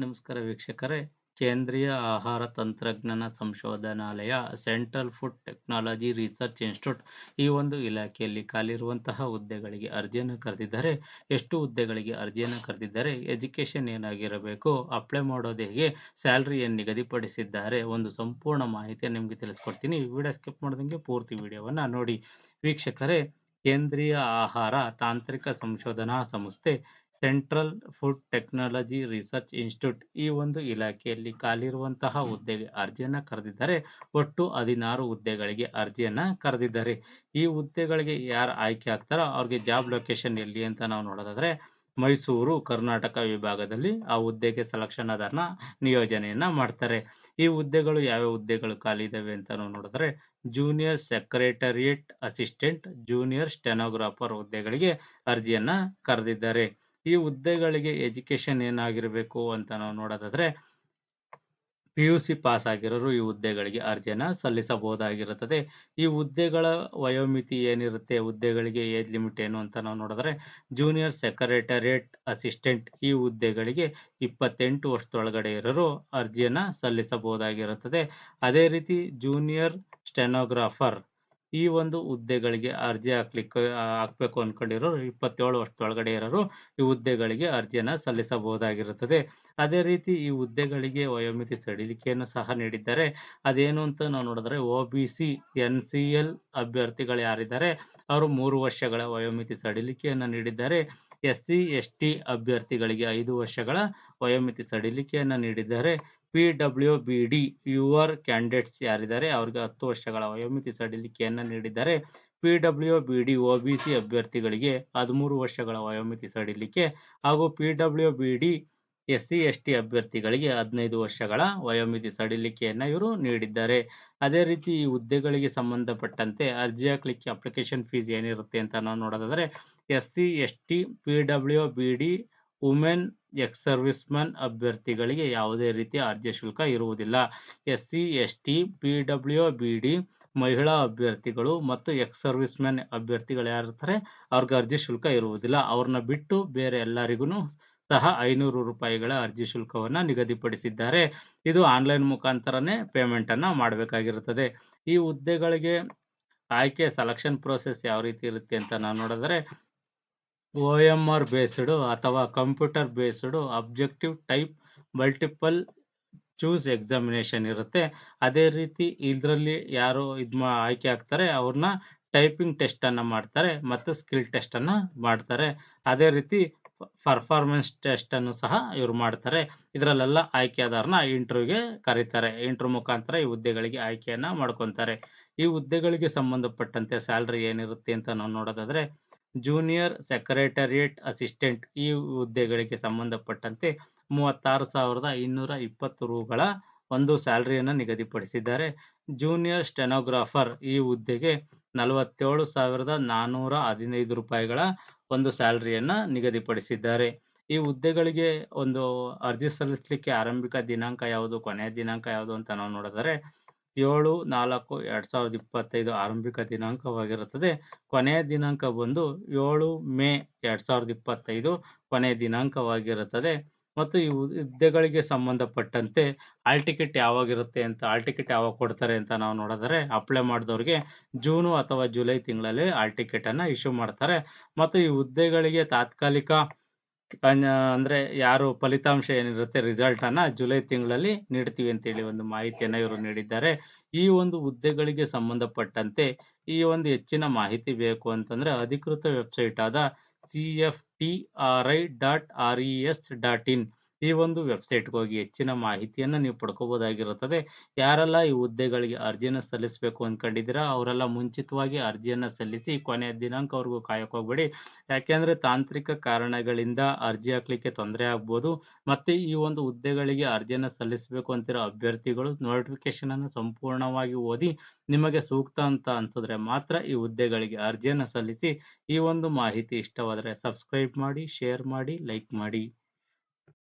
ನಮಸ್ಕಾರ ವೀಕ್ಷಕರೇ. ಕೇಂದ್ರೀಯ ಆಹಾರ ತಂತ್ರಜ್ಞಾನ ಸಂಶೋಧನಾಲಯ, Central Food Technology Research Institute ಈ ಒಂದು ಇಲಾಖೆಯಲ್ಲಿ ಖಾಲಿರುವಂತಹ ಹುದ್ದೆಗಳಿಗೆ ಅರ್ಜಿಯನ್ನು ಕರೆದಿದ್ದಾರೆ. ಎಷ್ಟು ಹುದ್ದೆಗಳಿಗೆ ಅರ್ಜಿಯನ್ನು ಕರೆದಿದ್ದಾರೆ, ಎಜುಕೇಷನ್ ಏನಾಗಿರಬೇಕು, ಅಪ್ಲೈ ಮಾಡೋದು ಹೇಗೆ, ಸ್ಯಾಲ್ರಿ ಏನು ನಿಗದಿಪಡಿಸಿದ್ದಾರೆ, ಒಂದು ಸಂಪೂರ್ಣ ಮಾಹಿತಿಯನ್ನು ನಿಮಗೆ ತಿಳಿಸ್ಕೊಡ್ತೀನಿ. ವಿಡಿಯೋ ಸ್ಕಿಪ್ ಮಾಡ್ದಂಗೆ ಪೂರ್ತಿ ವಿಡಿಯೋವನ್ನು ನೋಡಿ. ವೀಕ್ಷಕರೇ, ಕೇಂದ್ರೀಯ ಆಹಾರ ತಾಂತ್ರಿಕ ಸಂಶೋಧನಾ ಸಂಸ್ಥೆ, central Food Technology Research Institute ಈ ಒಂದು ಇಲಾಖೆಯಲ್ಲಿ ಖಾಲಿರುವಂತಹ ಹುದ್ದೆಗೆ ಅರ್ಜಿಯನ್ನು ಕರೆದಿದ್ದಾರೆ. ಒಟ್ಟು 16 ಹುದ್ದೆಗಳಿಗೆ ಅರ್ಜಿಯನ್ನು ಕರೆದಿದ್ದಾರೆ. ಈ ಹುದ್ದೆಗಳಿಗೆ ಯಾರು ಆಯ್ಕೆ ಆಗ್ತಾರೋ ಅವ್ರಿಗೆ ಜಾಬ್ ಲೊಕೇಶನ್ ಎಲ್ಲಿ ಅಂತ ನಾವು ನೋಡೋದಾದ್ರೆ ಮೈಸೂರು, ಕರ್ನಾಟಕ ವಿಭಾಗದಲ್ಲಿ ಆ ಹುದ್ದೆಗೆ ಸೆಲೆಕ್ಷನ್ ಆಧಾರನ ನಿಯೋಜನೆಯನ್ನ ಮಾಡ್ತಾರೆ. ಈ ಹುದ್ದೆಗಳು ಯಾವ್ಯಾವ ಹುದ್ದೆಗಳು ಖಾಲಿ ಇದಾವೆ ಅಂತ ನಾವು ನೋಡಿದ್ರೆ junior secretariat assistant, junior stenographer ಹುದ್ದೆಗಳಿಗೆ ಅರ್ಜಿಯನ್ನ ಕರೆದಿದ್ದಾರೆ. ಈ ಹುದ್ದೆಗಳಿಗೆ ಎಜುಕೇಶನ್ ಏನಾಗಿರಬೇಕು ಅಂತ ನಾವು ನೋಡೋದಾದ್ರೆ PUC ಪಾಸ್ ಆಗಿರೋರು ಈ ಹುದ್ದೆಗಳಿಗೆ ಅರ್ಜಿಯನ್ನ ಸಲ್ಲಿಸಬಹುದಾಗಿರುತ್ತದೆ. ಈ ಹುದ್ದೆಗಳ ವಯೋಮಿತಿ ಏನಿರುತ್ತೆ, ಹುದ್ದೆಗಳಿಗೆ ಏಜ್ ಲಿಮಿಟ್ ಏನು ಅಂತ ನಾವು ನೋಡಿದ್ರೆ ಜೂನಿಯರ್ ಸೆಕ್ರೆಟರಿಯೇಟ್ ಅಸಿಸ್ಟೆಂಟ್ ಈ ಹುದ್ದೆಗಳಿಗೆ 28 ವರ್ಷದೊಳಗಡೆ ಇರೋರು ಅರ್ಜಿಯನ್ನ ಸಲ್ಲಿಸಬಹುದಾಗಿರುತ್ತದೆ. ಅದೇ ರೀತಿ ಜೂನಿಯರ್ ಸ್ಟೆನೋಗ್ರಾಫರ್ ಈ ಒಂದು ಹುದ್ದೆಗಳಿಗೆ ಅರ್ಜಿ ಹಾಕ್ಬೇಕು ಅನ್ಕೊಂಡಿರೋರು 27 ವರ್ಷದೊಳಗಡೆ ಇರೋರು ಈ ಹುದ್ದೆಗಳಿಗೆ ಅರ್ಜಿಯನ್ನ ಸಲ್ಲಿಸಬಹುದಾಗಿರುತ್ತದೆ. ಅದೇ ರೀತಿ ಈ ಹುದ್ದೆಗಳಿಗೆ ವಯೋಮಿತಿ ಸಡಿಲಿಕೆಯನ್ನು ಸಹ ನೀಡಿದ್ದಾರೆ. ಅದೇನು ಅಂತ ನಾವು ನೋಡಿದ್ರೆ OBC NCL ಅಭ್ಯರ್ಥಿಗಳು ಯಾರಿದ್ದಾರೆ ಅವರು 3 ವರ್ಷಗಳ ವಯೋಮಿತಿ ಸಡಿಲಿಕೆಯನ್ನು ನೀಡಿದ್ದಾರೆ. SC ST ಅಭ್ಯರ್ಥಿಗಳಿಗೆ 5 ವರ್ಷಗಳ ವಯೋಮಿತಿ ಸಡಿಲಿಕೆಯನ್ನು ನೀಡಿದ್ದಾರೆ. PWBD ಯುವರ್ ಕ್ಯಾಂಡಿಡೇಟ್ಸ್ ಯಾರಿದ್ದಾರೆ ಅವ್ರಿಗೆ 10 ವರ್ಷಗಳ ವಯೋಮಿತಿ ಸಡಿಲಿಕೆಯನ್ನು ನೀಡಿದ್ದಾರೆ. PWBD OBC ಅಭ್ಯರ್ಥಿಗಳಿಗೆ 13 ವರ್ಷಗಳ ವಯೋಮಿತಿ ಸಡಿಲಿಕೆ ಹಾಗೂ PWBD SC ST ಅಭ್ಯರ್ಥಿಗಳಿಗೆ 15 ವರ್ಷಗಳ ವಯೋಮಿತಿ ಸಡಿಲಿಕೆಯನ್ನು ಇವರು ನೀಡಿದ್ದಾರೆ. ಅದೇ ರೀತಿ ಈ ಹುದ್ದೆಗಳಿಗೆ ಸಂಬಂಧಪಟ್ಟಂತೆ ಅರ್ಜಿ ಹಾಕ್ಲಿಕ್ಕೆ ಅಪ್ಲಿಕೇಶನ್ ಫೀಸ್ ಏನಿರುತ್ತೆ ಅಂತ ನಾವು ನೋಡೋದಾದ್ರೆ SC ST PWBD women ex service man ಅಭ್ಯರ್ಥಿಗಳಿಗೆ ಯಾವುದೇ ರೀತಿಯ ಅರ್ಜಿ ಶುಲ್ಕ ಇರುವುದಿಲ್ಲ. SC ST PWBD ಮಹಿಳಾ ಅಭ್ಯರ್ಥಿಗಳು ಮತ್ತು ಎಕ್ಸ್ ಸರ್ವಿಸ್ ಮ್ಯಾನ್ ಅಭ್ಯರ್ಥಿಗಳು ಯಾರಿರ್ತಾರೆ ಅವ್ರಿಗೆ ಅರ್ಜಿ ಶುಲ್ಕ ಇರುವುದಿಲ್ಲ. ಅವ್ರನ್ನ ಬಿಟ್ಟು ಬೇರೆ ಎಲ್ಲರಿಗೂ ಸಹ 500 ರೂಪಾಯಿಗಳ ಅರ್ಜಿ ಶುಲ್ಕವನ್ನು ನಿಗದಿಪಡಿಸಿದ್ದಾರೆ. ಇದು ಆನ್ಲೈನ್ ಮುಖಾಂತರನೇ ಪೇಮೆಂಟ್ ಅನ್ನ ಮಾಡಬೇಕಾಗಿರುತ್ತದೆ. ಈ ಹುದ್ದೆಗಳಿಗೆ ಆಯ್ಕೆ ಸೆಲೆಕ್ಷನ್ ಪ್ರೋಸೆಸ್ ಯಾವ ರೀತಿ ಇರುತ್ತೆ ಅಂತ ನಾವು ನೋಡಿದ್ರೆ OMR ಬೇಸ್ಡ್ ಅಥವಾ computer based objective type multiple choose examination ಇರುತ್ತೆ. ಅದೇ ರೀತಿ ಇದರಲ್ಲಿ ಯಾರು ಆಯ್ಕೆ ಆಗ್ತಾರೆ ಅವ್ರನ್ನ ಟೈಪಿಂಗ್ ಟೆಸ್ಟ್ ಅನ್ನ ಮಾಡ್ತಾರೆ ಮತ್ತು ಸ್ಕಿಲ್ ಟೆಸ್ಟ್ ಅನ್ನ ಮಾಡ್ತಾರೆ. ಅದೇ ರೀತಿ ಪರ್ಫಾರ್ಮೆನ್ಸ್ ಟೆಸ್ಟ್ ಅನ್ನು ಸಹ ಇವ್ರು ಮಾಡ್ತಾರೆ. ಇದರಲ್ಲೆಲ್ಲ ಆಯ್ಕೆಯಾದವ್ರನ್ನ ಇಂಟರ್ವ್ಯೂಗೆ ಕರೀತಾರೆ. ಇಂಟರ್ವ್ಯೂ ಮುಖಾಂತರ ಈ ಹುದ್ದೆಗಳಿಗೆ ಆಯ್ಕೆಯನ್ನ ಮಾಡ್ಕೊಂತಾರೆ. ಈ ಹುದ್ದೆಗಳಿಗೆ ಸಂಬಂಧಪಟ್ಟಂತೆ ಸ್ಯಾಲ್ರಿ ಏನಿರುತ್ತೆ ಅಂತ ನಾವು ನೋಡೋದಾದ್ರೆ ಜೂನಿಯರ್ ಸೆಕ್ರೆಟರಿಯೇಟ್ ಅಸಿಸ್ಟೆಂಟ್ ಈ ಹುದ್ದೆಗಳಿಗೆ ಸಂಬಂಧಪಟ್ಟಂತೆ 36,220 ರೂಗಳ ಒಂದು ಸ್ಯಾಲರಿಯನ್ನು ನಿಗದಿಪಡಿಸಿದ್ದಾರೆ. ಜೂನಿಯರ್ ಸ್ಟೆನೋಗ್ರಾಫರ್ ಈ ಹುದ್ದೆಗೆ 47,415 ರೂಪಾಯಿಗಳ ಒಂದು ಸ್ಯಾಲರಿಯನ್ನು ನಿಗದಿಪಡಿಸಿದ್ದಾರೆ. ಈ ಹುದ್ದೆಗಳಿಗೆ ಒಂದು ಅರ್ಜಿ ಸಲ್ಲಿಸಲಿಕ್ಕೆ ಆರಂಭಿಕ ದಿನಾಂಕ ಯಾವುದು, ಕೊನೆಯ ದಿನಾಂಕ ಯಾವುದು ಅಂತ ನಾವು ನೋಡಿದರೆ 7/4/2025 ಆರಂಭಿಕ ದಿನಾಂಕವಾಗಿರುತ್ತದೆ. ಕೊನೆಯ ದಿನಾಂಕ ಬಂದು 7 ಮೇ 2025 ಕೊನೆಯ ದಿನಾಂಕವಾಗಿರುತ್ತದೆ. ಮತ್ತು ಈ ಹುದ್ದೆಗಳಿಗೆ ಸಂಬಂಧಪಟ್ಟಂತೆ ಹಾಲ್ ಟಿಕೆಟ್ ಯಾವಾಗಿರುತ್ತೆ ಅಂತ, ಹಾಲ್ ಟಿಕೆಟ್ ಯಾವಾಗ ಕೊಡ್ತಾರೆ ಅಂತ ನಾವು ನೋಡಿದರೆ ಅಪ್ಲೈ ಮಾಡಿದವ್ರಿಗೆ ಜೂನು ಅಥವಾ ಜುಲೈ ತಿಂಗಳಲ್ಲಿ ಹಾಲ್ ಟಿಕೆಟ್ ಅನ್ನ ಇಶ್ಯೂ ಮಾಡ್ತಾರೆ. ಮತ್ತು ಈ ಹುದ್ದೆಗಳಿಗೆ ತಾತ್ಕಾಲಿಕ ಅಂದ್ರೆ ಯಾರು ಫಲಿತಾಂಶ ಏನಿರುತ್ತೆ ರಿಸಲ್ಟ್ ಅನ್ನ ಜುಲೈ ತಿಂಗಳಲ್ಲಿ ನೀಡ್ತೀವಿ ಅಂತೇಳಿ ಒಂದು ಮಾಹಿತಿಯನ್ನ ಇವರು ನೀಡಿದ್ದಾರೆ. ಈ ಒಂದು ಹುದ್ದೆಗಳಿಗೆ ಸಂಬಂಧಪಟ್ಟಂತೆ ಈ ಒಂದು ಹೆಚ್ಚಿನ ಮಾಹಿತಿ ಬೇಕು ಅಂತಂದ್ರೆ ಅಧಿಕೃತ ವೆಬ್ಸೈಟ್ ಆದ cftri.res.in ಈ ಒಂದು ವೆಬ್ಸೈಟ್ಗೆ ಹೋಗಿ ಹೆಚ್ಚಿನ ಮಾಹಿತಿಯನ್ನು ನೀವು ಪಡ್ಕೋಬಹುದಾಗಿರುತ್ತದೆ. ಯಾರೆಲ್ಲ ಈ ಹುದ್ದೆಗಳಿಗೆ ಅರ್ಜಿಯನ್ನು ಸಲ್ಲಿಸಬೇಕು ಅನ್ಕೊಂಡಿದ್ದೀರಾ ಅವರೆಲ್ಲ ಮುಂಚಿತವಾಗಿ ಅರ್ಜಿಯನ್ನು ಸಲ್ಲಿಸಿ ಕೊನೆಯ ದಿನಾಂಕವರೆಗೂ ಕಾಯಕ್ಕೆ ಹೋಗ್ಬೇಡಿ. ಯಾಕೆಂದ್ರೆ ತಾಂತ್ರಿಕ ಕಾರಣಗಳಿಂದ ಅರ್ಜಿ ಹಾಕ್ಲಿಕ್ಕೆ ತೊಂದರೆ ಆಗ್ಬೋದು. ಮತ್ತೆ ಈ ಒಂದು ಹುದ್ದೆಗಳಿಗೆ ಅರ್ಜಿಯನ್ನು ಸಲ್ಲಿಸಬೇಕು ಅಂತಿರೋ ಅಭ್ಯರ್ಥಿಗಳು ನೋಟಿಫಿಕೇಶನ್ ಅನ್ನು ಸಂಪೂರ್ಣವಾಗಿ ಓದಿ ನಿಮಗೆ ಸೂಕ್ತ ಅಂತ ಅನ್ಸಿದ್ರೆ ಮಾತ್ರ ಈ ಹುದ್ದೆಗಳಿಗೆ ಅರ್ಜಿಯನ್ನು ಸಲ್ಲಿಸಿ. ಈ ಒಂದು ಮಾಹಿತಿ ಇಷ್ಟವಾದರೆ ಸಬ್ಸ್ಕ್ರೈಬ್ ಮಾಡಿ, ಶೇರ್ ಮಾಡಿ, ಲೈಕ್ ಮಾಡಿ.